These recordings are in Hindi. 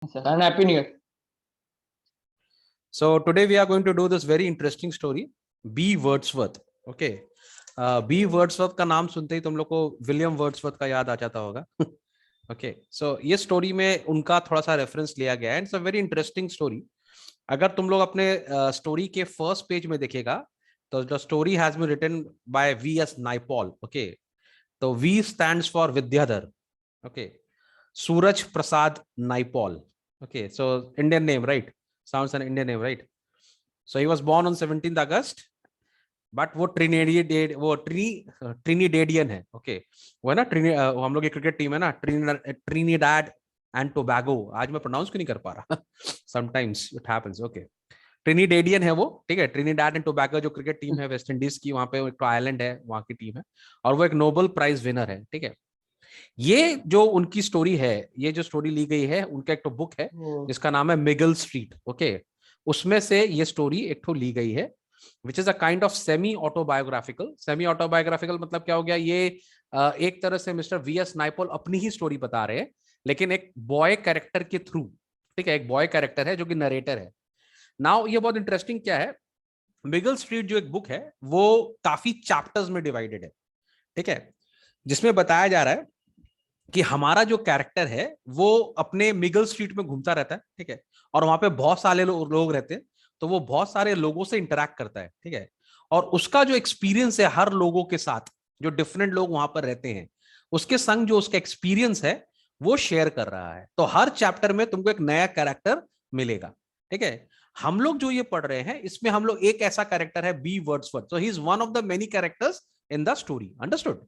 And happy new year. So today we are going to do this very interesting story, B. Wordsworth. Okay. B Wordsworth का नाम सुनते ही तुम लोग को विलियम वर्ड्सवर्थ का याद आ जाता होगा. ओके, सो ये स्टोरी में उनका थोड़ा सा रेफरेंस लिया गया है. It's a very interesting story. अगर तुम लोग अपने स्टोरी के फर्स्ट पेज में देखेगा तो the story has been written by V S Naipaul. Okay, तो V stands for Vidyadhar. Okay, Suraj Prasad Naipaul. Okay, so Indian name, right? Sounds an Indian name, right? So he was born on 17th August, but वो ट्रिनिडेडियन है. ओके, वो है ना हम लोग की क्रिकेट टीम है ना, ट्रिनिडाड एंड टोबैगो. आज मैं प्रोनाउंस क्यों नहीं कर पा रहा? Sometimes it happens. ओके, ट्रिनिडेडियन है वो, ठीक है. ट्रिनिडाड एंड टोबैगो जो क्रिकेट टीम है वेस्ट इंडीज की, वहां पे एक आइलैंड है, वहां की टीम है, और वो एक नोबेल प्राइज विनर है. ठीक है, ये जो उनकी स्टोरी है, ये जो स्टोरी ली गई है, उनका एक तो बुक है जिसका नाम है मिगल स्ट्रीट. ओके, उसमें से ये स्टोरी एक तो ली गई है, which is a kind of semi autobiographical. Semi autobiographical मतलब क्या हो गया? ये एक तरह से मिस्टर वी एस नाइपॉल अपनी ही स्टोरी बता रहे हैं, लेकिन एक बॉय कैरेक्टर के थ्रू. ठीक है, एक बॉय कैरेक्टर है जो कि नरेटर है. नाउ ये बहुत इंटरेस्टिंग क्या है, मिगल स्ट्रीट जो एक बुक है वो काफी चैप्टर्स में डिवाइडेड है. ठीक है, जिसमें बताया जा रहा है कि हमारा जो कैरेक्टर है वो अपने मिगल स्ट्रीट में घूमता रहता है. ठीक है, और वहां पे बहुत सारे लोग रहते हैं, तो वो बहुत सारे लोगों से इंटरेक्ट करता है. ठीक है, और उसका जो एक्सपीरियंस है हर लोगों के साथ, जो डिफरेंट लोग वहां पर रहते हैं, उसके संग जो उसका एक्सपीरियंस है वो शेयर कर रहा है. तो हर चैप्टर में तुमको एक नया कैरेक्टर मिलेगा. ठीक है, हम लोग जो ये पढ़ रहे हैं इसमें हम लोग एक ऐसा कैरेक्टर है B Wordsworth. So he is one of the many characters in the story. Understood?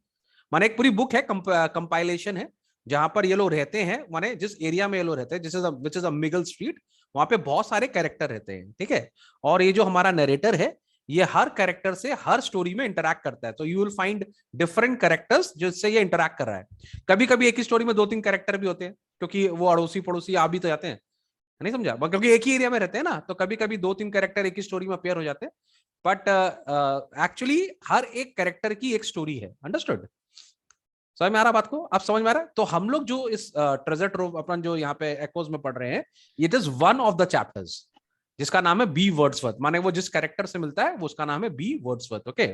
माने एक पूरी बुक है, कंपाइलेशन है, जहां पर ये लोग रहते हैं, माने जिस एरिया में ये लोग रहते हैं, which is a Miguel street, वहां पे बहुत सारे कैरेक्टर रहते हैं. ठीक है, और ये जो हमारा नरेटर है, ये हर कैरेक्टर से हर स्टोरी में इंटरैक्ट करता है. तो you will find different characters जिससे ये इंटरैक्ट कर रहा है. कभी कभी एक ही स्टोरी में दो तीन कैरेक्टर भी होते हैं, क्योंकि वो अड़ोसी पड़ोसी आ भी तो जाते हैं. नहीं समझा? क्योंकि एक ही एरिया में रहते हैं ना, तो कभी कभी दो तीन कैरेक्टर एक ही स्टोरी में अपेयर हो जाते हैं. बट एक्चुअली हर एक कैरेक्टर की एक स्टोरी है. अंडरस्टूड? समझ में आ रहा बात को? आप समझ में आ रहा है? तो हम लोग जो इस ट्रेजर ट्रोव अपन जो यहाँ पे एक्ोज में पढ़ रहे हैं, it is one of the chapters जिसका नाम है बी वर्ड्सवर्थ. माने वो जिस कैरेक्टर से मिलता है वो उसका नाम है बी वर्ड्सवर्थ. ओके,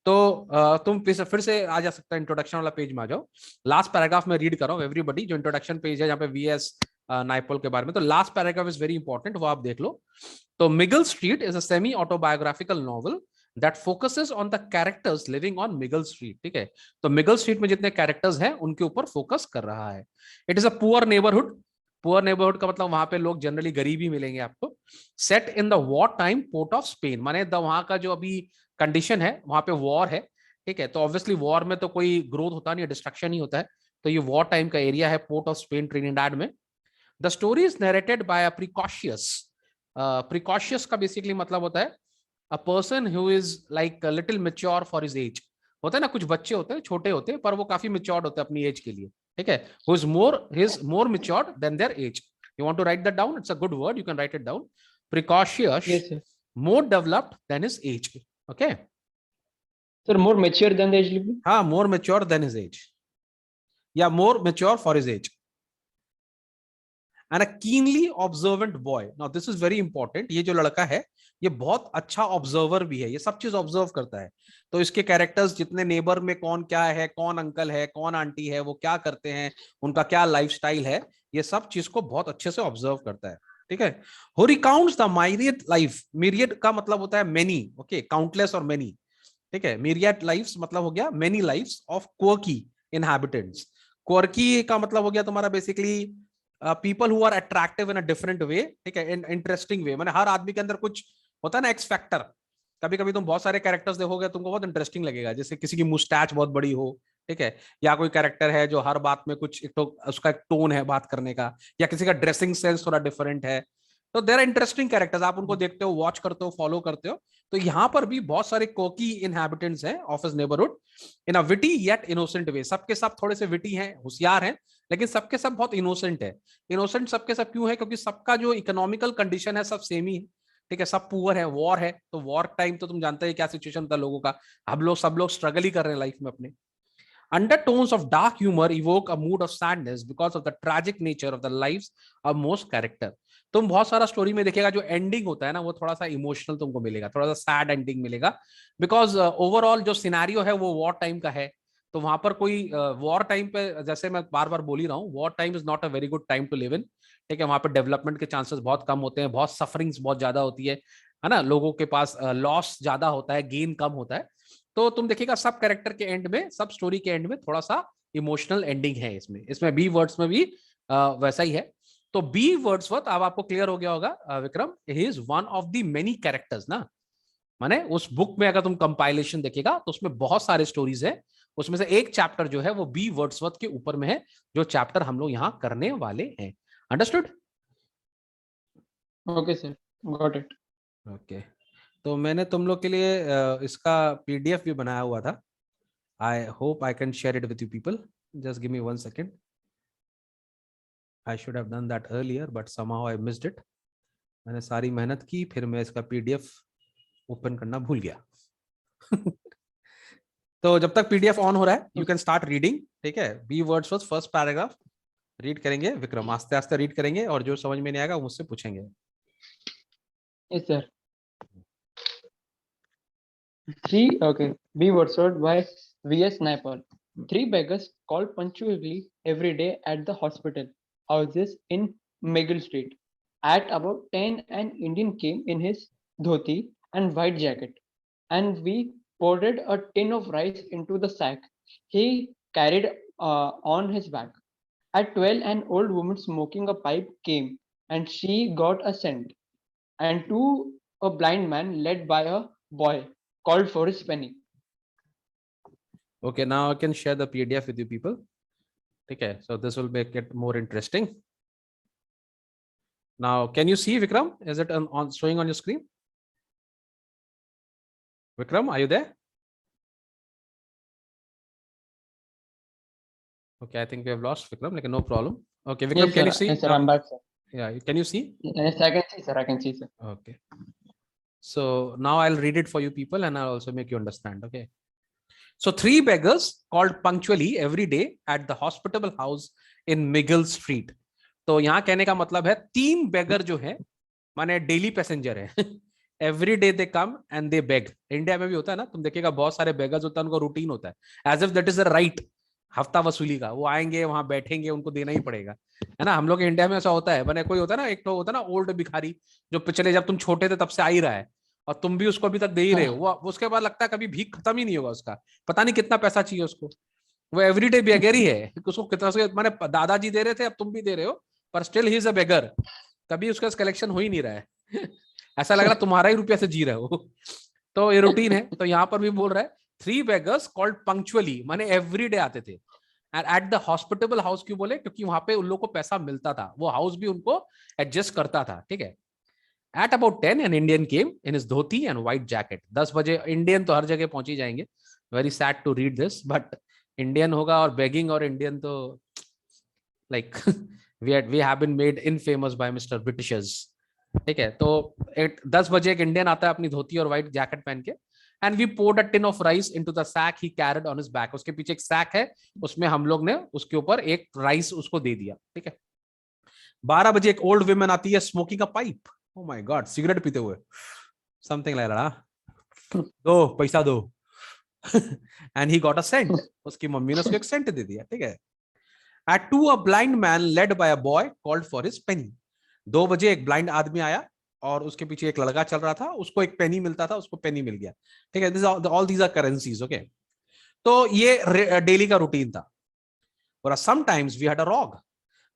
तो तुम फिर से आ जा सकता है, इंट्रोडक्शन वाला पेज में आ जाओ. लास्ट पैराग्राफ में रीड करो एवरीबडी, जो इंट्रोडक्शन पेज है जहाँ पे वी एस नाइपॉल के बारे में. तो last paragraph is very important, वो आप देख लो. तो Miguel street is a semi autobiographical novel that focuses on the characters living on Miguel street. ठीक है, तो मिगल स्ट्रीट में जितने कैरेक्टर्स हैं उनके ऊपर फोकस कर रहा है. It is a poor neighbourhood. Poor neighbourhood का मतलब वहां पे लोग जनरली गरीब ही मिलेंगे आपको. Set in the war time port of Spain, माने वहां का जो अभी कंडीशन है, वहां पे वॉर है. ठीक है, तो ऑब्वियसली वॉर में तो कोई ग्रोथ होता नहीं है, डिस्ट्रक्शन ही होता है. तो ये वॉर टाइम का एरिया है, पोर्ट ऑफ स्पेन, ट्रिनिडाड में. The story is narrated by a precocious. Precocious का बेसिकली मतलब होता है a person who is like a little mature for his age. होता है ना, कुछ बच्चे होते हैं, छोटे होते हैं, पर वो काफी matured होते हैं अपनी एज के लिए. ठीक है, who is more matured than their age. You want to write that down? It's a good word, you can write it down. Precocious. Yes, sir. More developed than his age. Okay, Sir, more mature than the age limit? हाँ, more mature than his age. Yeah, more mature for his age. And a keenly observant boy. Now this is very important. ये जो लड़का है ये बहुत अच्छा ऑब्जर्वर भी है, ये सब चीज ऑब्जर्व करता है. तो इसके कैरेक्टर्स जितने नेबर में कौन क्या है, कौन अंकल है, कौन आंटी है, वो क्या करते हैं, उनका क्या लाइफस्टाइल है, ये सब चीज को बहुत अच्छे से ऑब्जर्व करता है. ठीक है, who recounts the myriad life. myriad का मतलब होता है मेनी. ओके, काउंटलेस और मेनी. ठीक है, myriad लाइफ्स मतलब हो गया many lifes of quirky inhabitants. Quirky का मतलब हो गया तुम्हारा basically people who are attractive in a different way. ठीक है, इन इंटरेस्टिंग वे. मैंने हर आदमी के अंदर कुछ होता है ना, एक्स फैक्टर. कभी कभी तुम बहुत सारे कैरेक्टर्स देखोगे, तुमको बहुत इंटरेस्टिंग लगेगा, जैसे किसी की मुस्टैच बहुत बड़ी हो. ठीक है, या कोई कैरेक्टर है जो हर बात में कुछ एक तो उसका एक टोन है बात करने का, या किसी का ड्रेसिंग सेंस थोड़ा डिफरेंट है. तो देयर आर इंटरेस्टिंग कैरेक्टर्स, आप उनको देखते हो, वॉच करते हो, फॉलो करते हो. तो यहाँ पर भी बहुत सारे कोकी इनहैबिटेंट्स हैं of his neighbourhood in a witty yet innocent way. सबके सब थोड़े से विटी हैं, होशियार हैं, लेकिन सबके सब बहुत इनोसेंट है. इनोसेंट सबके सब क्यों है? क्योंकि सबका जो इकोनॉमिकल कंडीशन है सब सेम ही है. ठीक है, सब पुअर है, वॉर है, तो वॉर टाइम तो तुम जानते हैं क्या सिचुएशन था लोगों का. सब लोग स्ट्रगल ही कर रहे हैं लाइफ में अपने. Undertones of dark humor evoke a mood of sadness because of the tragic nature of the lives of most character. तुम बहुत सारा स्टोरी में देखिएगा जो एंडिंग होता है ना वो थोड़ा सा इमोशनल तुमको मिलेगा, थोड़ा सा सैड एंडिंग मिलेगा, बिकॉज ओवरऑल जो सिनेरियो है वो वॉर टाइम का है। तो वहां पर कोई वॉर टाइम पे, जैसे मैं बार बार बोल ही रहा हूँ, war time is not a very good time to live in. ठीक है, वहां पर डेवलपमेंट के चांसेस बहुत कम होते हैं, बहुत सफरिंग्स बहुत ज्यादा होती है ना, लोगों के पास लॉस ज्यादा होता है, गेन कम होता है। तो तुम देखिएगा सब कैरेक्टर के एंड में, सब स्टोरी के एंड में थोड़ा सा इमोशनल एंडिंग है इसमें। इसमें बी वर्ड्स में भी वैसा ही है। तो बी वर्ड्सवर्थ, अब आपको क्लियर हो गया होगा विक्रम, ही is one of the many characters ना। माने उस बुक में अगर तुम कंपाइलेशन देखिएगा तो उसमें बहुत सारे स्टोरीज है, उसमें से एक चैप्टर जो है वो बी वर्ड्सवर्थ के ऊपर में है, जो चैप्टर हम लोग यहाँ करने वाले हैं। Understood? Okay sir, got it. Okay, तो मैंने तुम लोग के लिए इसका पीडीएफ भी बनाया हुआ था। I hope I can share it with you people. Just give me 1 second. I should have done that earlier but somehow I missed it. मैंने सारी मेहनत की, फिर मैं इसका पीडीएफ ओपन करना भूल गया। तो जब तक पीडीएफ ऑन हो रहा है यू कैन स्टार्ट रीडिंग। ठीक है, B Wordsworth first paragraph read करेंगे विक्रम, आस्ते आस्ते रीड करेंगे, और जो समझ में नहीं आएगा मुझसे पूछेंगे। Yes sir. B. Wordsworth by V.S. Naipaul. 3 beggars called punctually every day at the hospital houses in Meagle Street. At about 10, an Indian came in his dhoti and white jacket, and we poured a tin of rice into the sack he carried on his back. At 12, an old woman smoking a pipe came, and she got a cent. And to a blind man led by a boy called for his penny. Okay, now I can share the PDF with you people. Okay, so this will make it more interesting. Now, can you see Vikram? Is it on showing on your screen? Vikram, are you there? Okay, I think we have lost Vikram. Like, no problem. Okay, Vikram, Yes, can sir. you see? Yes, sir. I'm back, sir. Yeah, can you see? Yes, I can see, sir. I can see, sir. Okay. So now I'll read it for you people, and I'll also make you understand. Okay. So 3 beggars called punctually every day at the hospitable house in Miggle Street. तो यहाँ कहने का मतलब है 3 बेगर जो है माने डेली पैसेंजर है। Every day they come and they beg. India में भी होता है ना, तुम देखिएगा बहुत सारे बेगर्स होता है, उनको रूटीन होता है, as if that is a right हफ्ता वसूली का। वो आएंगे वहां बैठेंगे, उनको देना ही पड़ेगा, है ना। हम लोग इंडिया में ऐसा होता है, मैंने कोई होता है ना, एक तो होता है ना ओल्ड भिखारी, जो पिछले जब तुम छोटे थे तब से आ ही रहा है, और तुम भी उसको अभी तक दे ही रहे हो, वो उसके बाद लगता है कभी भीख खत्म ही नहीं होगा उसका, पता नहीं कितना पैसा चाहिए उसको। वो एवरीडे बेगर ही है, उसको कितना, मैंने दादाजी दे रहे थे, अब तुम भी दे रहे हो, पर स्टिल ही इज अ बेगर। कभी उसका कलेक्शन हो ही नहीं रहा है। ऐसा लग रहा तुम्हारा ही रुपया से जी रहे हो। तो ये रूटीन है। तो यहाँ पर भी बोल रहा है 3 beggars called punctually, माने एवरी डे आते थे। And at the hospital house क्यों बोले? क्योंकि वहां पे उन लोग को पैसा मिलता था, वो हाउस भी उनको एडजस्ट करता था। ठीक है। At about 10 an Indian came in his dhoti and white jacket. 10 बजे इंडियन तो हर जगह पहुंच ही जाएंगे। Very sad to read this, but Indian होगा और बेगिंग और इंडियन तो like we have been made infamous by Mr. Britishers. ठीक है। तो 10 बजे एक इंडियन आता है अपनी धोती और व्हाइट जैकेट पहन के, and we poured a tin of rice into the sack he carried on his back. उसके पीछे एक सैक है, उसमें हम लोग ने उसके ऊपर एक राइस उसको दे दिया। ठीक है। 12 बजे एक ओल्ड वुमेन आती है smoking a pipe. Oh my god, cigarette पीते हुए, समथिंग लाइक दैट। दो पैसा दो। And he got a cent. उसकी मम्मी ने उसको एक सेंट दे दिया। ठीक है। At 2 a blind man led by a boy called for his penny. 2 बजे एक ब्लाइंड आदमी आया और उसके पीछे एक लड़का चल रहा था, उसको एक पेनी मिलता था, उसको पेनी मिल गया। ठीक है। All these are currencies. Okay. तो ये डेली का रूटीन था। और sometimes we had a rogue.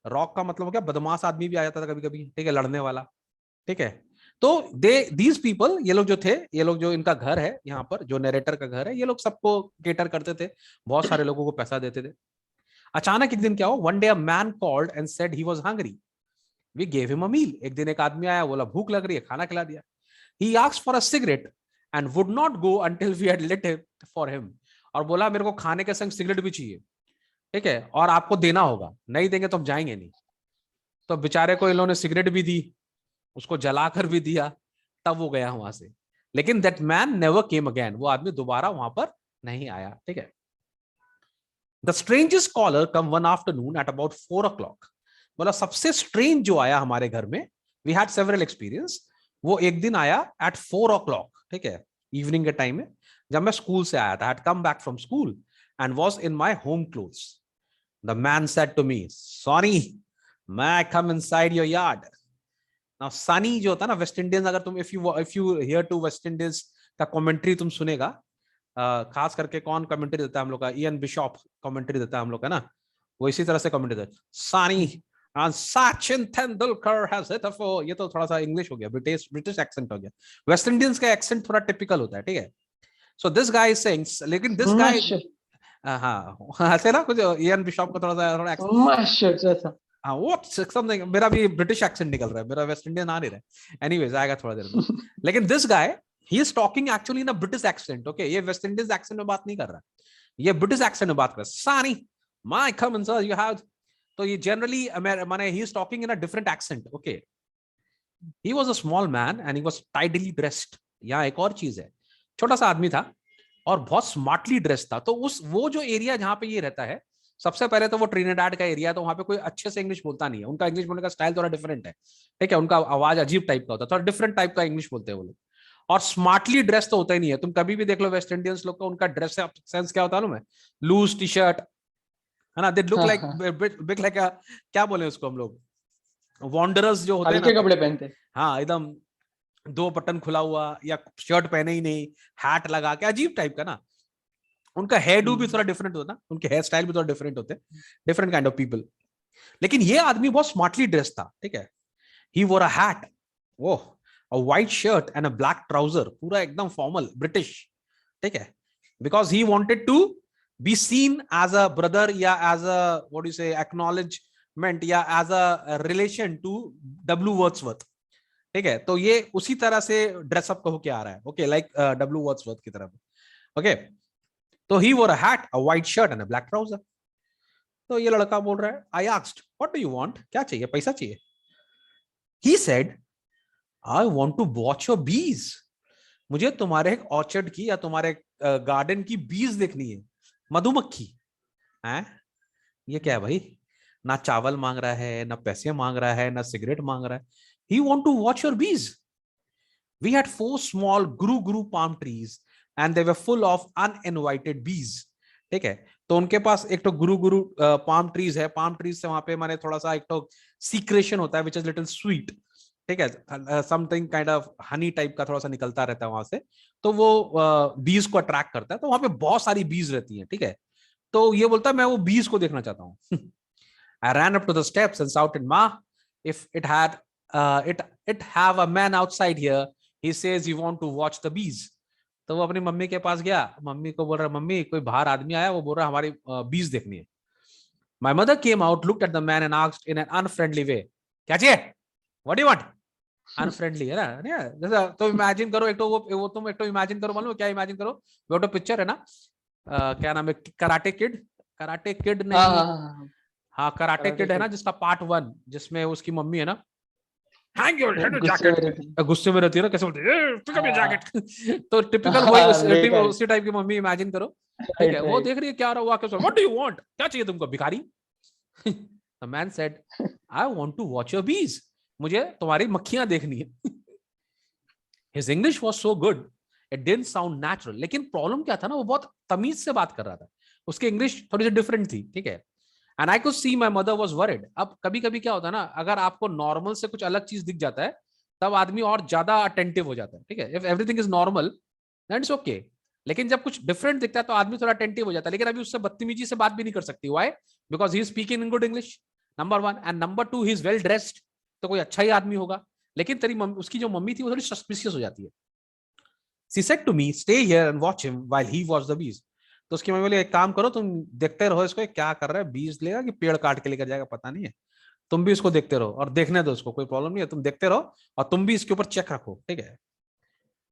Rogue का मतलब क्या? बदमाश आदमी भी आ जाता था कभी कभी। ठीक है, लड़ने वाला। ठीक है। तो दीज पीपल, ये लोग जो थे, ये लोग जो इनका घर है यहाँ पर, जो नरेटर का घर है, ये लोग सबको केटर करते थे, बहुत सारे लोगों को पैसा देते थे। अचानक एक दिन क्या हो, one day a man called and said he was hungry. We gave him a meal. एक दिन एक आदमी आया, बोला भूख लग रही है, खाना खिला दिया। He asked for a cigarette and would not go until we had lit it for him. और बोला मेरे को खाने के संग सिगरेट भी चाहिए। ठीक है, और आपको देना होगा, नहीं देंगे तो हम जाएंगे नहीं। तो बेचारे को इन लोगों ने सिगरेट भी दी, उसको जलाकर भी दिया, तब वो गया वहां से। लेकिन that man never came again. वो आदमी दोबारा वहां पर नहीं आया। ठीक है। The strangest caller come one afternoon at about 4 o'clock. बोला सबसे स्ट्रेंज जो आया हमारे घर में, वी हैड सेवरल एक्सपीरियंस, वो एक दिन आया एट 4 o'clock, ठीक है, इवनिंग के टाइम में, जब मैं स्कूल से आया था, had come back from school and was in my home clothes. The man said to me, Sonny may I come inside your yard? Now Sonny जो होता है ना वेस्ट इंडियंस, अगर तुम if you hear to West Indies का कमेंट्री तुम सुनेगा, खास करके कौन कमेंट्री देता है हम लोग का, इयन बिशॉप कमेंट्री देता है हम लोग का ना, वो इसी तरह से कमेंट्री देता है, Sunny and Sachin Tendulkar has hit a four. ये तो थोड़ा सा इंग्लिश हो गया, ब्रिटिश एक्सेंट हो गया, वेस्ट इंडियंस का एक्सेंट थोड़ा टिपिकल होता है, ठीक है. So this guy is saying, लेकिन दिस गाय, हाँ ऐसे ना कुछ इयन बिशॉप का थोड़ा एक्सेंट, हाँ वो समथिंग, मेरा भी ब्रिटिश एक्सेंट निकल रहा है, मेरा वेस्ट इंडियन आ नहीं रहा है, एनीवेज आएगा थोड़ा देर में. लेकिन this guy he is talking actually in a British accent, okay, ये वेस्ट इंडीज एक्सेंट में बात नहीं कर रहा, ये ब्रिटिश एक्सेंट में बात कर रहा है. सानी my come in sir you have, तो ये जनरली माने he is talking in a different accent, okay. He was a small man and he was tidally dressed. यहाँ एक और चीज है, छोटा सा आदमी था और बहुत स्मार्टली ड्रेस्ड था. तो उस वो जो एरिया जहां पे ये रहता है, सबसे पहले तो वो ट्रिनिडाड का एरिया, तो वहां पे कोई अच्छे से इंग्लिश बोलता नहीं है, उनका इंग्लिश बोलने का स्टाइल थोड़ा डिफरेंट है, ठीक है, उनका आवाज अजीब टाइप का होता है, थोड़ा डिफरेंट टाइप का इंग्लिश बोलते हैं वो लोग, और स्मार्टली ड्रेस तो होता ही नहीं है. तुम कभी भी देख लो वेस्ट इंडियंस लोग का, उनका ड्रेस सेंस क्या होता है ना, लूज टी शर्ट है ना, they look like big like, क्या बोले उसको हम लोग, वॉन्डरर्स जो होते हैं हल्के कपड़े पहनते, हाँ एकदम, 2 बटन खुला हुआ या शर्ट पहने ही नहीं, हैट लगा के अजीब टाइप का ना. उनका हेयर डू भी थोड़ा डिफरेंट होता है, उनके हेयर स्टाइल भी थोड़ा डिफरेंट होते हैं, डिफरेंट काइंड ऑफ पीपल. लेकिन ये आदमी बहुत स्मार्टली ड्रेस था, ठीक है. He wore a hat, oh, a white shirt and a black trouser, पूरा एकदम फॉर्मल ब्रिटिश, ठीक है, because he wanted to be seen as a brother या as a what you say acknowledgement या as a relation to W Wordsworth, ठीक है. तो ये उसी तरह से ड्रेसअप होके आ रहा है, ओके, लाइक डब्ल्यू वर्ड्सवर्थ की तरफ, ओके. तो he wore a hat, a white shirt and a black trouser. तो ये लड़का बोल रहा है, I asked what do you want, क्या चाहिए, पैसा चाहिए. He said I want to watch your bees, मुझे तुम्हारे एक ऑर्चर्ड की या तुम्हारे गार्डन की बीज देखनी है, मधुमक्खी है. ये क्या है भाई, ना चावल मांग रहा है, ना पैसे मांग रहा है, ना सिगरेट मांग रहा है. He want to watch your bees. We had 4 small guru palm trees and they were full of uninvited bees. ठीक है, तो उनके पास एक तो गुरु पाम ट्रीज है, पाम ट्रीज से वहां पे माने थोड़ा सा एक तो सीक्रेशन होता है विच इज लिटिल स्वीट, ठीक है, something kind of honey type का थोड़ा सा निकलता रहता है वहां से, तो वो बीज को अट्रैक्ट करता है, तो वहां पे बहुत सारी बीज रहती हैं, ठीक है. तो ये बोलता है मैं वो बीज को देखना चाहता हूँ. I ran up to the steps and shouted, Ma, if it had it have a man outside here. He says you want to watch the bees. तो वो अपनी मम्मी के पास गया, मम्मी को बोल रहा, मम्मी कोई बाहर आदमी आया, वो बोल रहा हमारी बीज देखनी है. My mother came out, looked at the man and asked in an unfriendly way, क्या चाहिए, what do you want? Unfriendly है ना, जैसा तो इमेजिन करो, एक तो वो तुम एक तो इमेजिन करो, मालूम क्या इमेजिन करो, वो तो पिक्चर है ना, क्या नाम है, कराटे किड नहीं, हाँ कराटे किड है ना, जिसका पार्ट 1 जिसमें उसकी मम्मी है ना, हैंग योर हेड जैकेट, गुस्से में रहती है ना, कैसे बोलती है पिक अप योर जैकेट. तो टिपिकल वही उसी टाइप की मम्मी इमेजिन करो, ठीक है. वो देख रही है क्या रहा हुआ, क्या व्हाट डू यू वांट, क्या चाहिए तुमको भिखारी. The man said I want to watch your bees, मुझे तुम्हारी मक्खियां देखनी है. His English was so good it didn't sound natural. लेकिन प्रॉब्लम क्या था ना, वो बहुत तमीज से बात कर रहा था, उसकी इंग्लिश थोड़ी सी डिफरेंट थी, ठीक है. And I could see my mother was worried. अब कभी कभी क्या होता है ना, अगर आपको नॉर्मल से कुछ अलग चीज दिख जाता है, तब आदमी और ज्यादा अटेंटिव हो जाता है, ठीक है. If everything is normal then it's okay, लेकिन जब कुछ डिफरेंट दिखता है तो आदमी थोड़ा अटेंटिव हो जाता है. लेकिन अभी उससे बदतमीजी से बात भी नहीं कर सकती. Why? Because he is speaking in good English, number 1, and number 2 he is well dressed, तो कोई अच्छा ही आदमी होगा. लेकिन तेरी उसकी जो मम्मी थी वो थोड़ी सस्पिशियस हो जाती है. She said to me, stay here and watch him while he watched the bees. तो उसकी मम्मी बोली एक काम करो, तुम देखते रहो इसको, क्या कर रहा है, बीज लेगा कि पेड़ काट के लेकर जाएगा पता नहीं है, तुम भी इसको देखते रहो और देखने दो उसको, कोई प्रॉब्लम नहीं है, तुम देखते रहो और तुम भी इसके ऊपर चेक रखो, ठीक है.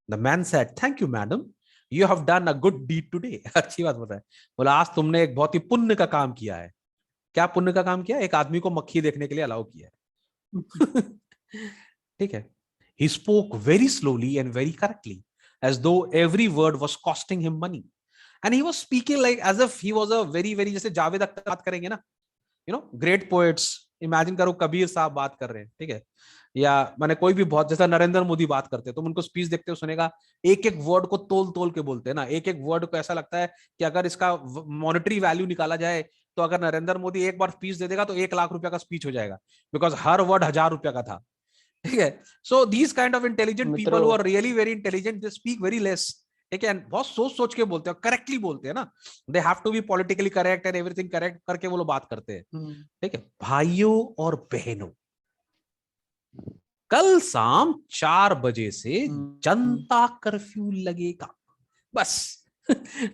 The man said thank you madam, you have done a good deed today. अच्छी बात बोल रहा है, बोला आज तुमने एक बहुत ही पुण्य का काम किया है. क्या पुण्य का काम किया? एक आदमी को मक्खी देखने के लिए अलाउ किया है. ठीक है. He spoke very slowly and very correctly, as though every word was costing him money. and he was speaking like as if he was a very very, जैसे जावेद अख्तर बात करेंगे ना, you know, great poets, imagine करो कबीर साहब बात कर रहे हैं, ठीक है, या मैंने कोई भी बहुत, जैसा नरेंद्र मोदी बात करते हैं, तुम उनको स्पीच देखते हो, सुनेगा एक एक वर्ड को तोल तोल के बोलते हैं ना, एक एक वर्ड को ऐसा लगता है कि अगर इसका मॉनेटरी वैल्यू निकाला जाए तो अगर नरेंद्र मोदी एक बार स्पीच दे देगा तो 1 लाख रुपया का स्पीच हो जाएगा, बिकॉज हर वर्ड 1000 रुपया का था, ठीक है. So these kind of intelligent people who are really very intelligent, they speak very less, ठीक है, बहुत सोच सोच के बोलते हैं, करेक्टली बोलते हैं ना, they have to be politically correct and everything correct करके वो लोग बात करते हैं, ठीक है. भाइयों और बहनों, कल शाम 4 बजे से जनता कर्फ्यू लगेगा, बस.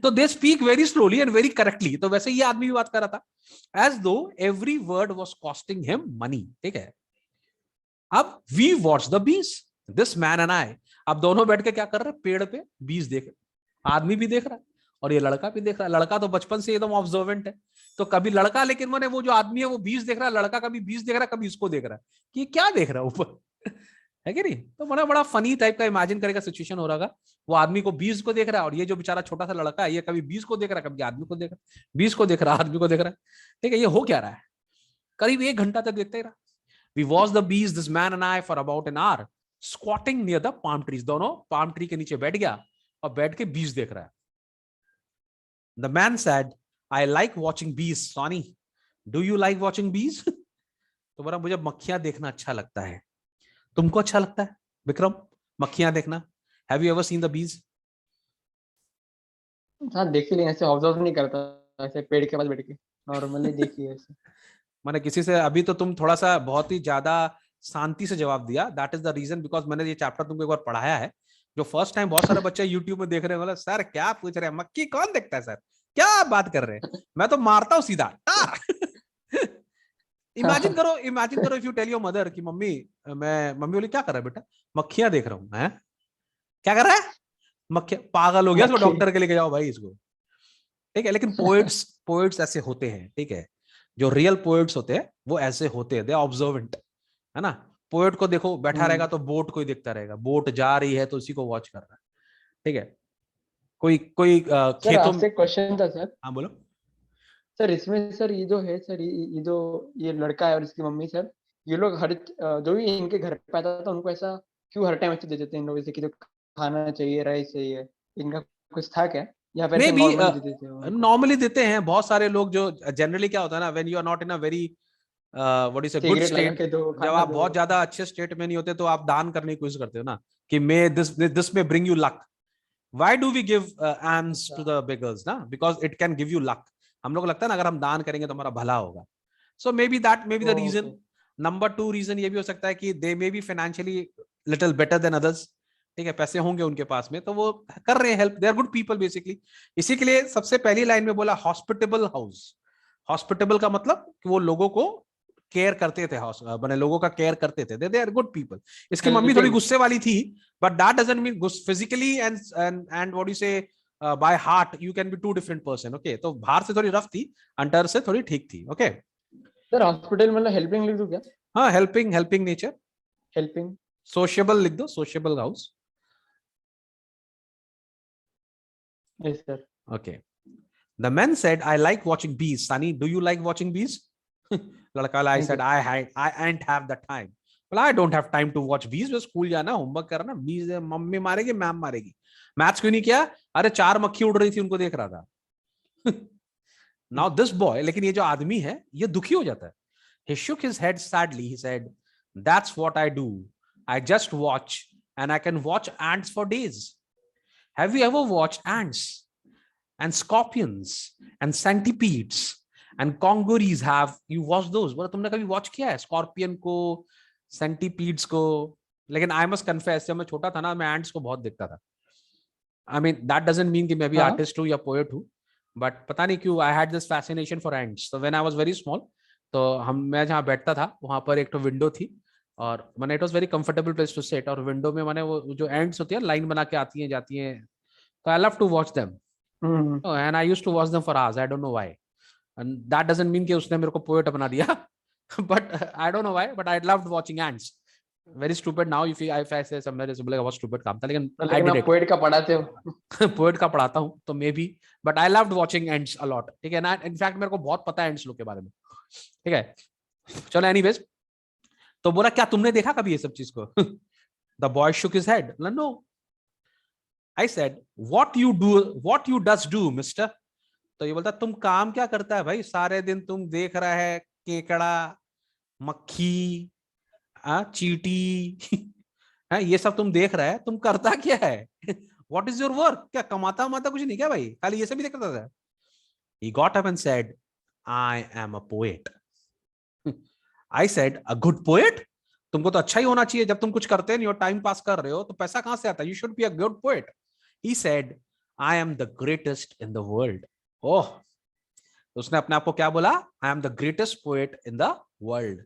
तो दे speak very slowly and very correctly. तो वैसे ये आदमी भी बात कर रहा था एज दो every word was costing him money, ठीक है. अब we watch the bees, this man and I, अब दोनों बैठ के क्या कर रहे हैं, पेड़ पे बीज देख रहे, आदमी भी देख रहा है और ये लड़का भी देख रहा है. लड़का तो बचपन से एकदम ऑब्जर्वेंट है, तो कभी लड़का, लेकिन मैंने वो जो आदमी है वो बीज देख रहा है, लड़का कभी बीज देख रहा है, कभी इसको देख रहा है कि क्या देख रहा है ऊपर, है कि नहीं. तो बड़ा बड़ा फनी टाइप का इमेजिन करेगा सिचुएशन हो रहा है. वो आदमी को बीज को देख रहा है और ये जो बेचारा छोटा सा लड़का है ये कभी बीज को देख रहा है, कभी आदमी को देख रहा है, बीज को देख रहा है, आदमी को देख रहा है, ठीक है. ये हो क्या रहा है, करीब 1 घंटा तक देखते ही रहा. We watched the bees, this man and I, for about an hour, squatting near the palm trees. दोनों palm tree के नीचे बैठ गया और बैठ के bees देख रहा है. The man said, "I like watching bees, Sonny. Do you like watching bees?" तो बोला मुझे मक्खियां देखना अच्छा लगता है. तुमको अच्छा लगता है विक्रम मक्खियां देखना? Have you ever seen the bees? हाँ देखी, लेकिन ऐसे ऑब्जर्व नहीं करता, ऐसे पेड़ के पास बैठ के नॉर्मली देखी है ऐसे. मैंने किसी से, अभी तो तुम थोड़ा सा बहुत ही ज्यादा शांति से जवाब दिया. That is the reason because मैंने ये चैप्टर तुमको एक बार पढ़ाया है, जो फर्स्ट टाइम बहुत सारे बच्चे यूट्यूब में देख रहे हैं, बोला सर क्या पूछ रहे हैं, मक्खी कौन देखता है सर, क्या बात कर रहे हैं, मैं तो मारता हूँ सीधा. इमेजिन करो if you tell your mother कि मम्मी, मम्मी बोली क्या कर रहा है बेटा, मक्खियां देख रहा हूँ. है क्या कर रहा है, मक्खियां, पागल हो गया, इसको डॉक्टर के लेके जाओ भाई इसको, ठीक है. लेकिन पोएट्स ऐसे होते हैं, ठीक है, जो रियल पोएट्स होते हैं वो ऐसे होते हैं, दे ऑब्जर्वेंट, है ना. पोएट को देखो बैठा रहेगा तो बोट को ही देखता रहेगा, बोट जा रही है तो उसी को वॉच कर रहा है, ठीक है. कोई खेतों में क्वेश्चन था सर. हाँ बोलो सर इसमें सर ये जो है सर, ये जो ये लड़का है और इसकी मम्मी सर, ये लोग हर जो भी इनके घर पे आता था उनको ऐसा क्यों हर टाइम ऐसे दे देते हैं इन लोग, जैसे कि जो खाना चाहिए, राइस चाहिए, इनका कुछ था क्या, या फिर मे बी नॉर्मली दे देते हैं उनको? नॉर्मली देते हैं बहुत सारे लोग. जो जनरली क्या होता है ना, when you are not in a very what is a good cigarette लगा स्टेट, के दो, जब खाना आप दो. बहुत ज्यादा अच्छे स्टेट में नहीं होते तो आप दान करने की कोशिश करते हो ना, कि may this may bring you luck. Why do we give alms to the beggars ना, because it can give you luck. हम लोग लगता है ना अगर हम दान करेंगे तो हमारा भला होगा. So may be the reason. Number 2 reason ये भी हो सकता है कि they may be financially little better than others, ठीक है, पैसे होंगे उनके पास में तो वो कर रहे हैं help, they are good people basically. इसी के लिए सबसे पहली लाइन में बोला हॉस्पिटेबल हाउस. हॉस्पिटेबल का मतलब कि वो लोगों को केयर करते थे, बने लोगों का केयर करते थे, दे आर गुड पीपल. इसकी मम्मी थोड़ी गुस्से वाली थी, but that doesn't mean physically and what you say by heart you can be 2 different person. Okay, तो बाहर से थोड़ी रफ थी, अंदर से थोड़ी ठीक थी. ओके सर हॉस्पिटल मतलब हेल्पिंग लिख दो क्या? हाँ, हेल्पिंग नेचर, हेल्पिंग. सोशियबल लिख दो, सोशियबल house. Yes, sir. Okay. The man said, "I like watching bees." Sunny, do you like watching bees? लड़का I said, I ain't have the time. Well, I don't have time to watch bees. बस स्कूल जाना, होमवर्क करना, bees मम्मी मारेगी, मैम मारेगी. मैथ्स क्यों नहीं किया? अरे 4 मक्खी उड़ रही थी उनको देख रहा था. Now this boy, लेकिन ये जो आदमी है ये दुखी हो जाता है. He shook his head sadly. He said, "That's what I do. I just watch, and I can watch ants for days." Have you ever watched ants and scorpions and centipedes and congories? Have you watched those? बोला तुमने कभी watch किया है स्कॉर्पियन को, सेंटीपीड्स को? लेकिन आई मस्ट कन्फेस, जब मैं छोटा था ना मैं ants को बहुत देखता था. I mean that doesn't mean कि मैं भी आर्टिस्ट हूँ या पोएट हूँ, बट पता नहीं क्यों I had this fascination for ants. So when I was very small, तो मैं जहाँ बैठता था वहां पर एक तो विंडो थी और मैंने it was very comfortable place to sit, और विंडो में मैंने वो जो एंड्स होती है लाइन बना के आती हैं जाती हैं, तो I love to watch them and I used to watch them for hours. I don't know why, and that doesn't mean कि उसने मेरे को पोएट बना दिया, but I don't know why, but I loved watching ants. very stupid now if I say somewhere is बोलेगा बहुत stupid काम था, लेकिन I लेकिन did आप it. पोएट का पढ़ाते हो। पोएट का पढ़ाता हूँ तो may be, but I loved watching ends a lot, ठीक है ना, इनफैक्ट मेरे को बहुत पता है एंड्स लोग के बारे में, ठीक है। चलो एनीवेज, तो बोला क्या तुमने देखा कभी ये सब चीज को? The boy shook his head, no. I said what you does do mister. तो ये बोलता तुम काम क्या करता है भाई, सारे दिन तुम देख रहा है केकड़ा, मक्खी, चींटी ये सब तुम देख रहा है, तुम करता क्या है? What is your work? क्या कमाता वमाता कुछ नहीं क्या भाई, खाली ये सब ही देखता था? He got up and said, I am a poet. I said, a good poet? तुमको तो अच्छा ही होना चाहिए, जब तुम कुछ करते नहीं हो, टाइम पास कर रहे हो, तो पैसा कहां से आता है? You should be a good poet. He said, I am the greatest in the world. ओह, उसने अपने आप को क्या बोला? I am the greatest poet in the world.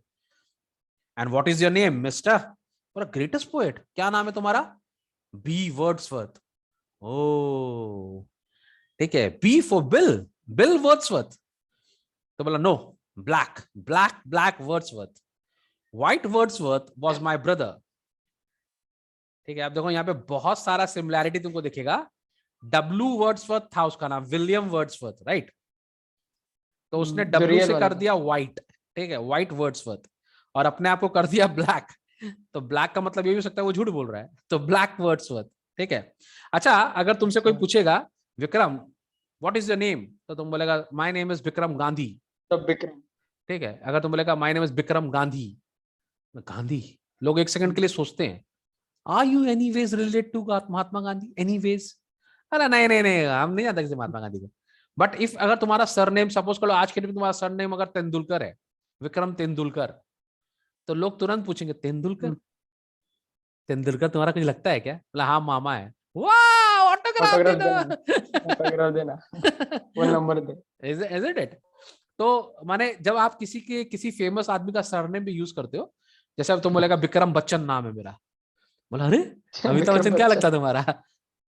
And what is your name, Mister? और greatest poet, क्या नाम है तुम्हारा? B. Wordsworth. ओह, ठीक है, B for Bill, Bill Wordsworth. तो बोला no, black Wordsworth. White Wordsworth was my brother. ठीक है, आप देखो यहाँ पे बहुत सारा सिमिलैरिटी तुमको दिखेगा। W वर्ड्सवर्थ था उसका नाम, विलियम वर्ड्सवर्थ, राइट? तो उसने W से कर दिया व्हाइट, ठीक है, व्हाइट वर्ड्सवर्थ, और अपने आप को कर दिया ब्लैक। तो ब्लैक का मतलब ये भी हो सकता है वो झूठ बोल रहा है, तो ब्लैक वर्ड्सवर्थ, ठीक है। अच्छा, अगर तुमसे कोई पूछेगा Vikram what is your name, तो तुम बोलेगा my name is Vikram Gandhi. तो विक्रम, ठीक है, अगर तुम बोलेगा my name is Vikram Gandhi, Gandhi, लोग एक सेकंड के लिए सोचते हैं are you anyways related to Mahatma Gandhi anyways? अरे नहीं नहीं नहीं, हम नहीं जानते किसी महात्मा गांधी को। बट इफ अगर तुम्हारा सरनेम, सपोज करो आज के दिन तुम्हारा सरनेम अगर तेंदुलकर है, विक्रम तेंदुलकर, तो लोग तुरंत पूछेंगे तेंदुलकर, तेंदुलकर तुम्हारा कुछ लगता है क्या? बोला हाँ मामा है। वाह, ऑटोग्राफ ऑटोग्राफ देना, phone number they. Isn't it? तो माने जब आप किसी फेमस आदमी का सरनेम भी यूज करते हो, जैसे अब तुम बोलेगा विक्रम बच्चन नाम है मेरा, बोला अरे अमिताभ बच्चन क्या लगता है तुम्हारा?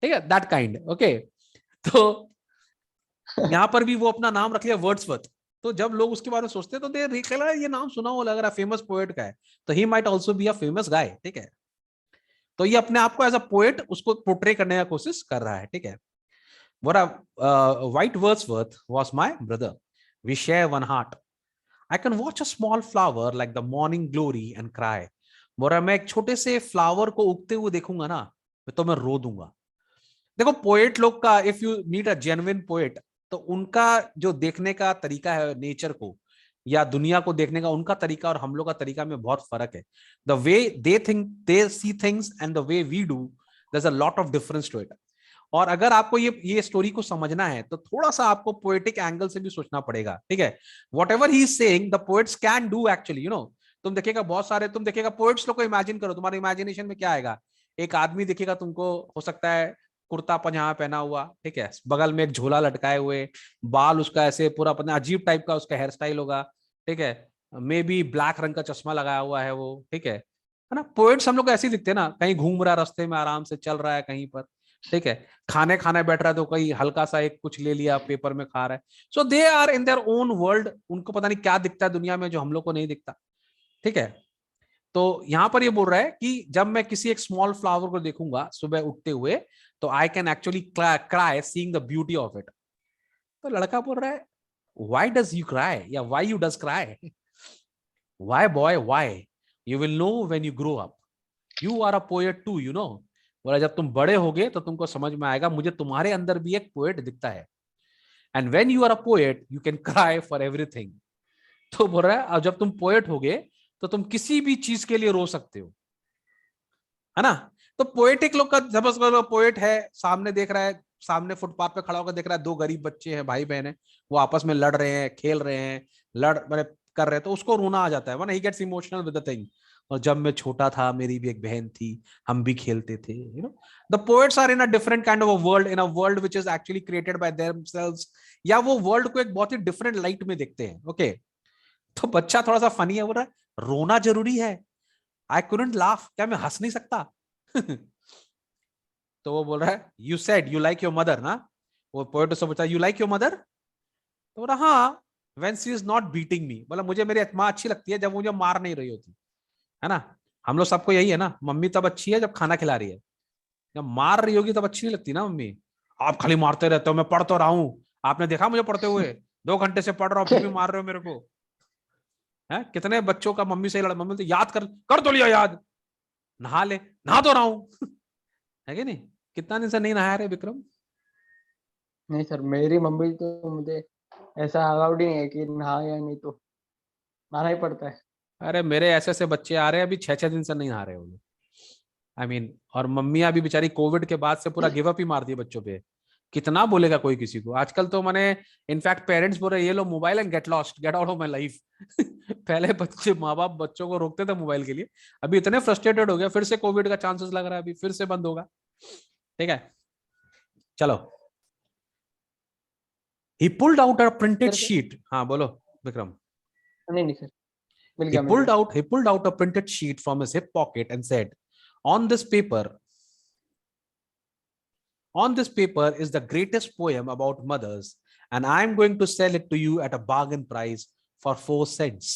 ठीक है, दैट काइंड, ओके। तो यहाँ पर भी वो अपना नाम रख लिया वर्ड्सवर्थ। तो जब लोग उसके बारे में सोचते हैं तो दे ये नाम सुना हो, लग रहा है फेमस पोएट का है, तो he might also be a famous गाय, ठीक है। तो ये अपने आप को एज अ पोएट उसको पोर्ट्रे करने का कोशिश कर रहा है, ठीक है। White Wordsworth was my brother. We share one heart. I can watch a small flower like the morning glory and cry. बोरा मैं एक छोटे से फ्लावर को उगते हुए देखूंगा ना, तो मैं रो दूंगा। देखो पोएट लोग का, if you meet a genuine poet, तो उनका जो देखने का तरीका है नेचर को या दुनिया को देखने का, उनका तरीका और हम लोग का तरीका में बहुत फर्क है। The way they think, they see things and the way we do, there is a lot of difference to it. और अगर आपको ये स्टोरी को समझना है तो थोड़ा सा आपको पोएटिक एंगल से भी सोचना पड़ेगा, ठीक है। What ever he is saying the poets can do actually, you know. तुम देखिएगा बहुत सारे, तुम देखिएगा पोएट्स लोग को इमेजिन करो, तुम्हारे इमेजिनेशन में क्या आएगा? एक आदमी दिखेगा तुमको, हो सकता है कुर्ता पजामा पहना हुआ, ठीक है, बगल में एक झोला लटकाए हुए, बाल उसका ऐसे पूरा अपना अजीब टाइप का उसका हेयर स्टाइल होगा, ठीक है, मे बी ब्लैक रंग का चश्मा लगाया हुआ है वो, ठीक है ना। पोएट्स हम लोग ऐसे ही दिखते हैं ना, कहीं घूम रहा है रास्ते में, आराम से चल रहा है कहीं पर, ठीक है, खाने बैठ रहा है तो कहीं हल्का सा एक कुछ ले लिया पेपर में खा रहा है। So they are in their own world, उनको पता नहीं क्या दिखता है दुनिया में जो हम लोग को नहीं दिखता, ठीक है। तो यहां पर ये बोल रहा है कि जब मैं किसी एक स्मॉल फ्लावर को देखूंगा सुबह उठते हुए, तो I can actually cry seeing the beauty of it. तो लड़का बोल रहा है व्हाई डज यू क्राई, या why you does cry? Why boy why? You will know when you grow up, you are a poet too, you know. बोला जब तुम बड़े होगे तो तुमको समझ में आएगा, मुझे तुम्हारे अंदर भी एक पोएट दिखता है। And when you are a poet you can cry for everything. तो बोल रहा है अब जब तुम पोएट होगे तो तुम किसी भी चीज के लिए रो सकते हो, है ना। तो पोएटिक लोग का, जब पोएट है सामने देख रहा है, सामने फुटपाथ पे खड़ा होकर देख रहा है, दो गरीब बच्चे हैं, भाई बहन है, वो आपस में लड़ रहे हैं, खेल रहे हैं, मतलब कर रहे हैं, तो उसको रोना आ जाता है, वरना he gets emotional with the thing. और जब मैं छोटा था मेरी भी एक बहन थी, हम भी खेलते थे, you know. The poets are in a different kind of a world, in a world which is actually created by themselves, या वो वर्ल्ड को एक बहुत ही डिफरेंट लाइट में देखते हैं, ओके। तो बच्चा थोड़ा सा फनी है, बोल रहा है रोना जरूरी है, आई कुडंट लाफ, क्या मैं हंस नहीं सकता? तो वो बोल रहा है you said you like your mother ना, वो पोएट से पूछा यू लाइक योर मदर, तो बोला हाँ when she is not beating मी, बोला मुझे मेरी माँ अच्छी लगती है जब मुझे मार नहीं रही होती, है ना। हम लोग सबको यही है ना, मम्मी तब अच्छी है जब खाना खिला रही है, जब मार रही होगी तब अच्छी नहीं लगती ना मम्मी। आप खाली मारते रहते हो, मैं पढ़ तो रहा हूँ, आपने देखा मुझे पढ़ते हुए, 2 घंटे से पढ़ रहा हूँ फिर भी मार रहे हो मेरे को। है कितने बच्चों का मम्मी से लड़ा, मम्मी तो याद कर कर तो लिया याद, नहा ले, नहा तो रहा हूँ। है कि नहीं? कितना दिन से नहीं नहाया रे विक्रम? नहीं सर, मेरी मम्मी तो मुझे ऐसा अलाउड ही नहीं है कि नहा या नहीं तो नहाना ही पड़ता है। अरे मेरे ऐसे ऐसे बच्चे आ रहे हैं अभी 6-6 दिन से नहीं नहा रहे हो लोग। आई मीन और मम्मियां भी बेचारी कोविड के बाद से पूरा गिव अप ही मार दी बच्चों पे। कितना बोलेगा कोई किसी को, आजकल तो मैंने इनफैक्ट पेरेंट्स बोल रहे ये लो mobile and get lost, get out of my life. पहले बच्चे माँ बाप बच्चों को रोकते थे मोबाइल के लिए, अभी इतने फ्रस्ट्रेटेड हो गया, फिर से कोविड का चांसेस लग रहा है अभी फिर से बंद होगा। ठीक है, चलो। ही pulled out a printed sir sir sheet, हाँ बोलो विक्रम। नहीं नहीं सर, मिल He गया मिल pulled गया। out he pulled out a printed sheet from his hip pocket and said, "On this paper, on this paper is the greatest poem about mothers, and I am going to sell it to you at a bargain price for 4 cents."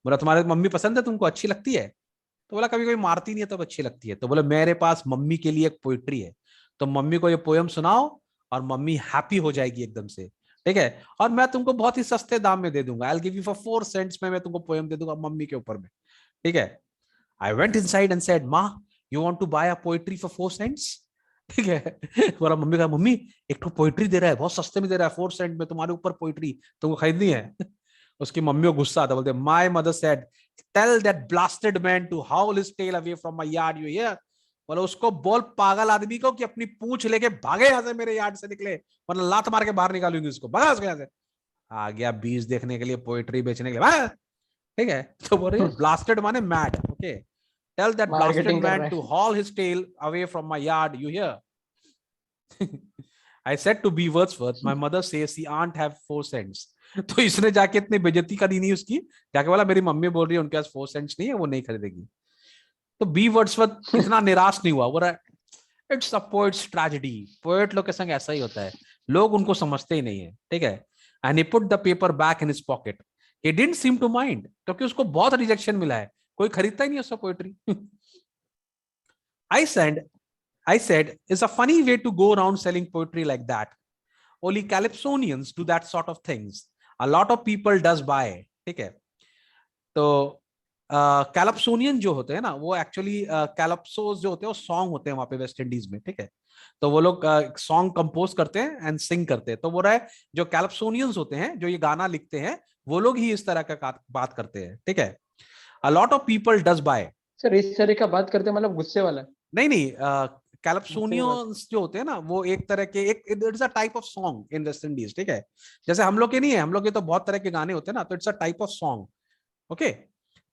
बोला तुम्हारे मम्मी पसंद है, तुमको अच्छी लगती है? तो बोला कभी कोई मारती नहीं है तब अच्छी लगती है। तो बोले मेरे पास मम्मी के लिए एक पोइट्री है, तो मम्मी को ये पोयम सुनाओ और मम्मी हैप्पी हो जाएगी एकदम से। ठीक है, और मैं तुमको बहुत ही सस्ते दाम में दे दूंगा, I will give you for 4 cents में मैं तुमको पोयम दे दूंगा मम्मी के ऊपर में। ठीक है, I went inside and said, माँ you want to buy a poetry for 4 cents? ठीक है, बोला मम्मी का, मम्मी एक तो पोइट्री दे रहा है, बहुत सस्ते में दे रहा है, 4 cents में तुम्हारे ऊपर पोइट्री, तुमको खरीदनी है? उसकी मम्मी को गुस्सा आता, बोलते my mother said, tell that blasted man to howl his tail away from my yard, you hear? बोला उसको बोल पागल आदमी को कि अपनी पूंछ लेके भागे यहाँ से, मेरे यार्ड से निकले, वरना लात मार के बाहर निकालूंगी उसको, भगा उसको यहाँ से। आ गया बीज देखने के लिए, पोइट्री बेचने के लिए। ठीक है, तो बोल रही है ब्लास्टेड माने मैड। Okay, tell that blasted marketing कर मैन रहा टू है। haul his tail away from my yard, you hear? I said to be Wordsworth, my mother says she aren't have 4 cents. तो इसने जाके इतनी बेइज्जती करी नहीं उसकी, जाके बोला मेरी मम्मी बोल रही है उनके पास 4 cents नहीं है, वो नहीं खरीदेगी। तो बी वर्ड्सवर्थ इतना निराश नहीं हुआ, बोला it's a poets tragedy, poet लोग के संग ऐसा ही होता है, लोग उनको समझते ही नहीं है। ठीक है, and he put the paper back in his pocket, he didn't seem to mind, क्योंकि उसको बहुत रिजेक्शन मिला है, कोई खरीदता ही नहीं उसका poetry. I said, I said, it's a funny way to go around selling poetry like that. Only Calypsonians do that sort of things. A lot of people does buy. ठीक है, तो कैलप्सोनियन जो होते हैं ना, वो एक्चुअली कैलप्सोस जो होते हैं वो सॉन्ग होते हैं वहां पे वेस्ट इंडीज में। ठीक है, तो वो लोग सॉन्ग कंपोज करते हैं एंड सिंग करते हैं। तो वो रहा है जो कैलप्सोनियंस होते हैं जो ये गाना लिखते हैं, वो लोग ही इस तरह का बात करते हैं। ठीक है, a lot of people does buy. Sir इस तरह का बात करते मतलब गुस्से वाला? नहीं नहीं, गुस्से की बात। कैलप्सोनियंस जो होते हैं ना, वो एक तरह के एक it's a type of song in West Indies. ठीक है, जैसे हम लोग के नहीं है, हम लोग के तो बहुत तरह के गाने होते हैं ना, तो it's a type of song. Okay,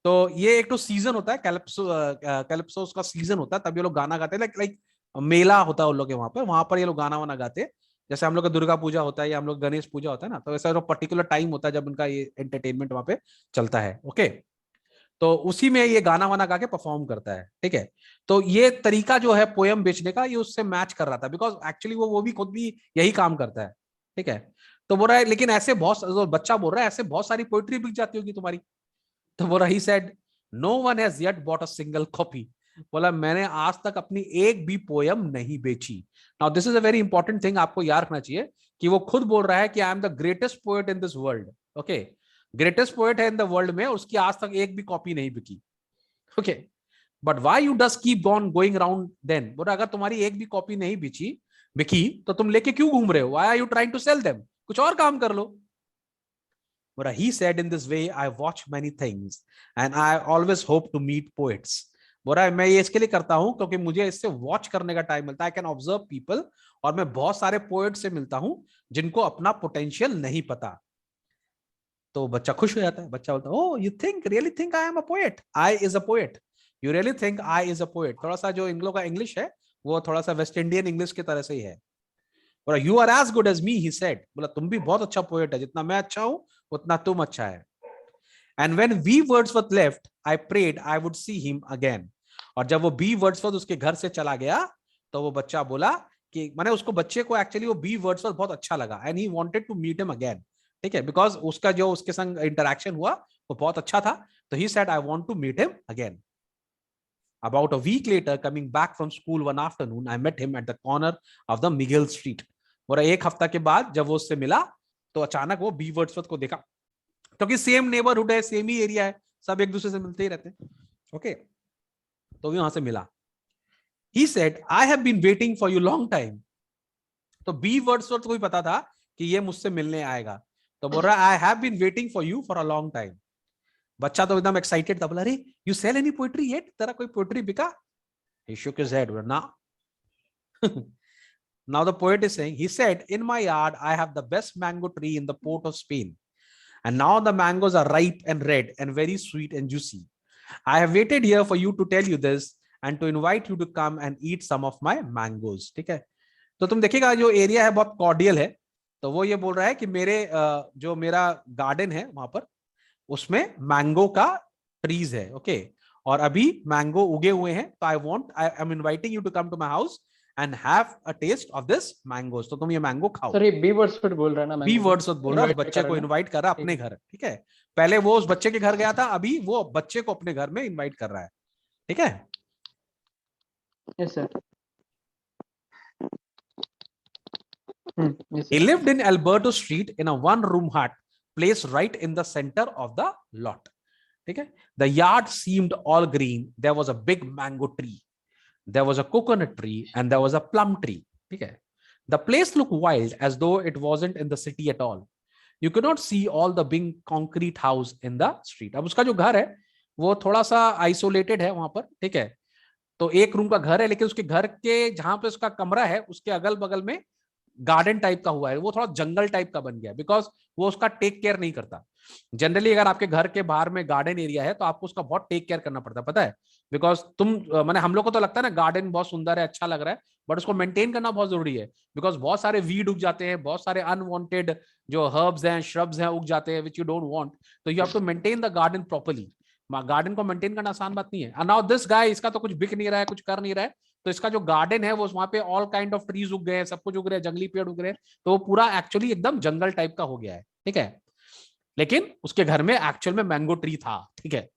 तो ये एक तो सीजन होता है, कैलिप्सोस का सीजन होता है, तब ये लोग गाना गाते हैं, लाइक लाइक मेला होता है उन लोग के वहां पर ये लोग गाना वाना गाते हैं। जैसे हम लोग का दुर्गा पूजा होता है या हम लोग गणेश पूजा होता है ना, तो ऐसा पर्टिकुलर टाइम होता है जब उनका ये एंटरटेनमेंट वहां पे चलता है। ओके, तो उसी में ये गाना वाना गा के परफॉर्म करता है। ठीक है, तो ये तरीका जो है पोयम बेचने का, ये उससे मैच कर रहा था, बिकॉज एक्चुअली वो भी खुद भी यही काम करता है। ठीक है, तो बोल रहा है लेकिन ऐसे बहुत, बच्चा बोल रहा है ऐसे बहुत सारी पोइट्री बिक जाती होगी तुम्हारी। तो बोला he said, no one has yet bought a single copy. बोला मैंने आज तक अपनी एक भी पोयम नहीं बेची। Now this is a very important thing, आपको याद रखना चाहिए कि वो खुद बोल रहा है कि I am the greatest poet in this world. Okay, greatest poet है इन द वर्ल्ड में, उसकी आज तक एक भी कॉपी नहीं बिकी। Okay, but why you does keep on going around then? बोला अगर तुम्हारी एक भी कॉपी नहीं बिकी तो तुम लेके क्यों घूम रहे हो? Why are you trying to sell them? कुछ और काम कर लो। But he said, in this way, I watch many things and I always hope to meet poets. बोला मैं ये इसके लिए करता हूं क्योंकि मुझे इससे वॉच करने का टाइम मिलता है, आई कैन ऑब्जर्व पीपल, और मैं बहुत सारे पोएट से मिलता हूं जिनको अपना पोटेंशियल नहीं पता। तो बच्चा खुश हो जाता है, बच्चा बोलता है oh you think really think I am a poet, I is a poet, you really think I is a poet. थोड़ा सा जो इन लोगों का इंग्लिश है वो थोड़ा सा वेस्ट इंडियन इंग्लिश की तरह से ही है। बोला you are as good as me, he said, बोला तुम भी बहुत अच्छा पोएट है, जितना मैं अच्छा हूं उतना तुम अच्छा है। And when V Wordsworth left, I prayed I would see him again. और जब वो बी वर्ड्सवर्थ उसके घर से चला गया, तो वो बच्चा बोला कि मैंने उसको, बच्चे को एक्चुअली वो बी वर्ड्सवर्थ बहुत अच्छा लगा and he wanted to meet him again. ठीक है, बिकॉज उसका जो उसके संग इंटरेक्शन हुआ वो बहुत अच्छा था, तो he said I want to meet him again. About a week later, coming back from school one afternoon, I met him at the corner of the Miguel Street. और एक हफ्ता के बाद जब वो उससे मिला तो अचानक वो बी वर्ड्सवर्थ को देखा, क्योंकि सेम नेबरहुड है, सेम ही एरिया है, सब एक दूसरे से मिलते ही रहते हैं. ओके, तो वहां से मिला. He said, I have been waiting for you long time. तो बी वर्ड्सवर्थ को भी पता था कि ये मुझसे मिलने आएगा, तो बोल रहा I have been waiting for you for a long time. बच्चा तो एकदम एक्साइटेड था, बोला अरे you sell any poetry yet, तेरा कोई पोएट्री बिका? He shook his head. No. Now the poet is saying, he said, in my yard I have the best mango tree in the port of Spain, and now the mangoes are ripe and red and very sweet and juicy. I have waited here for you to tell you this and to invite you to come and eat some of my mangoes. ठीक है, तो तुम देखिएगा जो एरिया है बहुत कॉर्डियल है. तो वो ये बोल रहा है कि मेरे जो मेरा गार्डन है वहां पर, उसमें मैंगो का ट्रीज है. ओके, और अभी मैंगो उगे हुए हैं, तो I am inviting you to come to my house and have a taste of this mangoes. तो तुम ये मैंगो खाओ. सर ये बी वर्ड्सवर्थ बोल रहा है ना, बी वर्ड्सवर्थ बोल रहा है, बच्चे को इनवाइट कर रहा है अपने घर. ठीक है, पहले वो उस बच्चे के घर गया था, अभी वो बच्चे को अपने घर में इनवाइट कर रहा है. ठीक है. Yes sir. He lived in Alberto Street in a one-room hut placed right in the center of the lot. Okay? The yard seemed all green. There was a big mango tree. There was a coconut tree and there was a plum tree. Okay? The place looked wild, as though it wasn't in the city at all. You could not see all the big concrete house in the street. अब उसका जो घर है वो थोड़ा सा आइसोलेटेड है वहां पर. ठीक है, तो एक रूम का घर है, लेकिन उसके घर के जहां पे उसका कमरा है उसके अगल बगल में गार्डन टाइप का हुआ है. वो थोड़ा जंगल टाइप का बन गया, बिकॉज वो उसका टेक केयर नहीं करता. जनरली अगर आपके घर के बाहर में गार्डन एरिया है तो आपको उसका बहुत टेक केयर करना पड़ता है, पता है. बिकॉज तुम माने हम लोग को तो लगता है ना गार्डन बहुत सुंदर है, अच्छा लग रहा है, बट उसको मेंटेन करना बहुत जरूरी है. बिकॉज बहुत सारे वीड उग जाते हैं, बहुत सारे अनवांटेड जो हर्ब्स हैं, श्रब्स हैं उग जाते हैं, which you don't want. So you have to maintain the garden properly. Garden को मेंटेन करना आसान बात नहीं है. नाउ दिस गाय, इसका तो कुछ बिक नहीं रहा है, कुछ कर नहीं रहा है, तो इसका जो गार्डन है वो वहां पे ऑल काइंड ऑफ ट्रीज उग गए हैं, सब कुछ उग रहे हैं, जंगली पेड़ उग रहे हैं, तो वो पूरा एक्चुअली एकदम जंगल टाइप का हो गया है. ठीक है, लेकिन उसके घर में एक्चुअल में मैंगो ट्री था. ठीक है,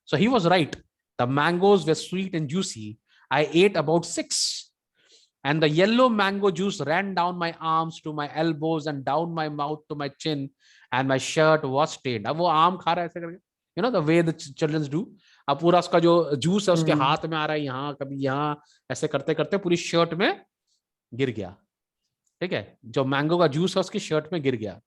so he was right. The mangoes were sweet and juicy. I ate about 6 and the yellow mango juice ran down my arms to my elbows and down my mouth to my chin and my shirt was stained. अब वो आम खा रहा है ऐसे करके, you know the way the children do. अब पूरा उसका जो जूस है उसके हाथ में आ रहा है, यहाँ कभी यहाँ, ऐसे करते करते पूरी शर्ट में गिर गया. ठीक है, जो मैंगो का जूस है उसकी शर्ट में गिर गया.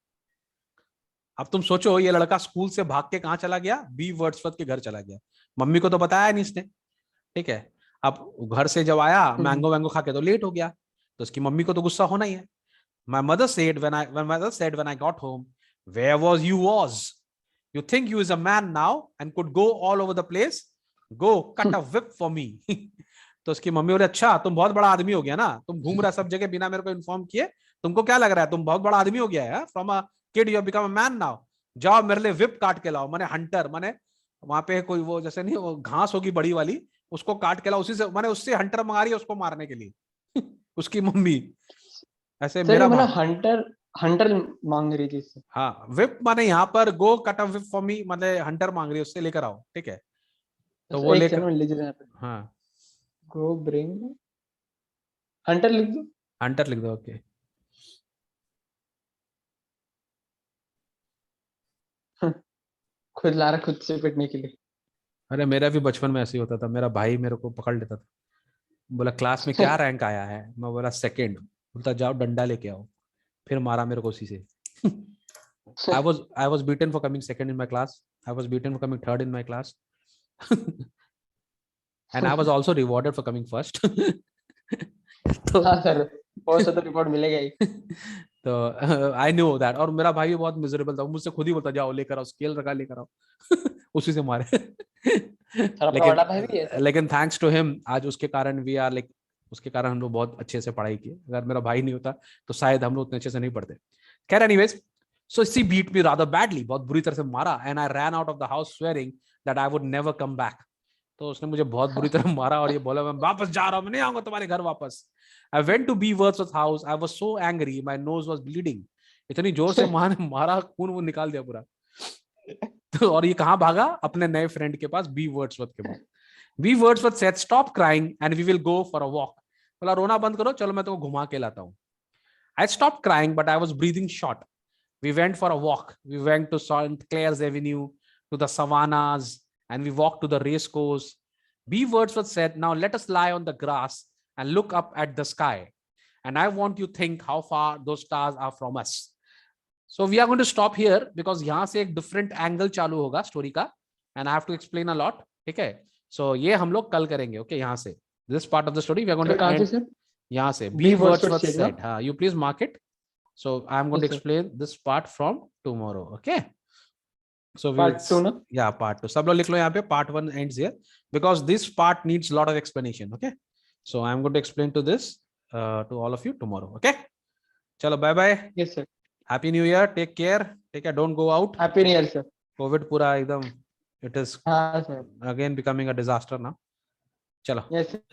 अब तुम सोचो ये लड़का स्कूल से भाग के कहाँ चला गया? बी वर्ड्सवर्थ के घर चला गया. मम्मी को तो बताया नहीं इसने. ठीक है, अब घर से जब आया मैंगो वैंगो खा के तो लेट हो गया, तो उसकी मम्मी को तो गुस्सा होना ही है. My mother said when I got home, where was you was? You think you is a man now and could go all over the place? Go cut a whip for me. तो उसकी मम्मी बोले अच्छा तुम बहुत बड़ा आदमी हो गया ना, तुम घूम रहा सब जगह बिना मेरे को इन्फॉर्म किए, तुमको क्या लग रहा है तुम बहुत बड़ा आदमी हो गया है? From a kid you have become a man now. जाओ मेरे लिए whip काट के लाओ. माने हंटर, माने वहां पे कोई वो जैसे नहीं वो घास होगी बड़ी वाली, उसको काट के लाओ, उसी से माने उससे हंटर मंगा रही है उसको मारने के लिए. उसकी मम्मी ऐसे मेरा हंटर हंटर मांग रही थी. हाँ, विप माने यहाँ पर go cut a whip for me, मतलब हंटर मांग रही है, उससे लेकर आओ. ठीक है, तो वो लेकर, हाँ गो ब्रिंग हंटर लिख दो. हंटर लिख दो. ओके, खुद ला रहा खुद से पिटने के लिए. अरे मेरा भी बचपन में ऐसे ही होता था. मेरा भाई मेरे को पकड़ लेता था, बोला क्लास में क्या रैंक आया है, मैं बोला सेकंड, बोलता जाओ डंडा लेके आओ, फिर मारा मेरे को उसी से. I was beaten for coming second in my class. I was beaten for coming third in my class. And I was also rewarded for coming first. तो हाँ सर, बहुत सा तो रिवॉर्ड मिलेगा ही. तो आई न्यू दैट. और मेरा भाई भी बहुत मिजरेबल था, मुझसे खुद ही बोलता जाओ लेकर आओ, स्केल रखा लेकर आओ. उसी से मारे. लेकिन थैंक्स टू हिम आज उसके कारण वी आर लाइक, उसके कारण हम लोग बहुत अच्छे से पढ़ाई की. अगर मेरा भाई नहीं होता तो शायद हम लोग उतने अच्छे से नहीं पढ़ते. खैर anyways, so she beat me rather badly, बहुत बुरी तरह से मारा. And I ran out of the house swearing that I would never come back. तो उसने मुझे बहुत बुरी तरह मारा और ये बोला मैं वापस जा रहा हूं, मैं नहीं आऊंगा तुम्हारे घर वापस. I went to be Wordsworth house. I was so angry, my nose was bleeding. इतनी जोर से मारा, खून वो निकाल दिया पूरा. तो और ये कहाँ भागा? अपने नए फ्रेंड के पास, बी वर्ड्सवर्थ के पास. We Wordsworth said, "Stop crying and we will go for a walk." बोला रोना बंद करो, चलो मैं तुमको घुमा के लाता हूँ. I stopped crying, but I was breathing short. We went for a walk. We went to St. Clair's Avenue, to the savannas, and we walked to the race course. B. Wordsworth said, "Now let us lie on the grass and look up at the sky. And I want you to think how far those stars are from us." So we are going to stop here because यहाँ से एक different angle चालू होगा story का, and I have to explain a lot. ठीक है? So ये हम लोग कल करेंगे. Okay, यहाँ से this part of the story we are going Sir, to कहाँ से end. sir? यहाँ से B. B. Wordsworth Wordsworth said, said. You please mark it. So I'm going Yes, to sir. explain this part from tomorrow. Okay. So we Part 2 ना? yeah, part 2. सब लोग लिख लो यहाँ पे part 1 ends here because this part needs a lot of explanation. Okay. So I'm going to explain to this to all of you tomorrow. Okay. चलो bye bye. Yes sir. Happy New Year. Take care. Take care. Don't go out. Happy New Year sir. COVID पूरा एकदम it is हाँ sir. again becoming a disaster now. चलो. Yes sir.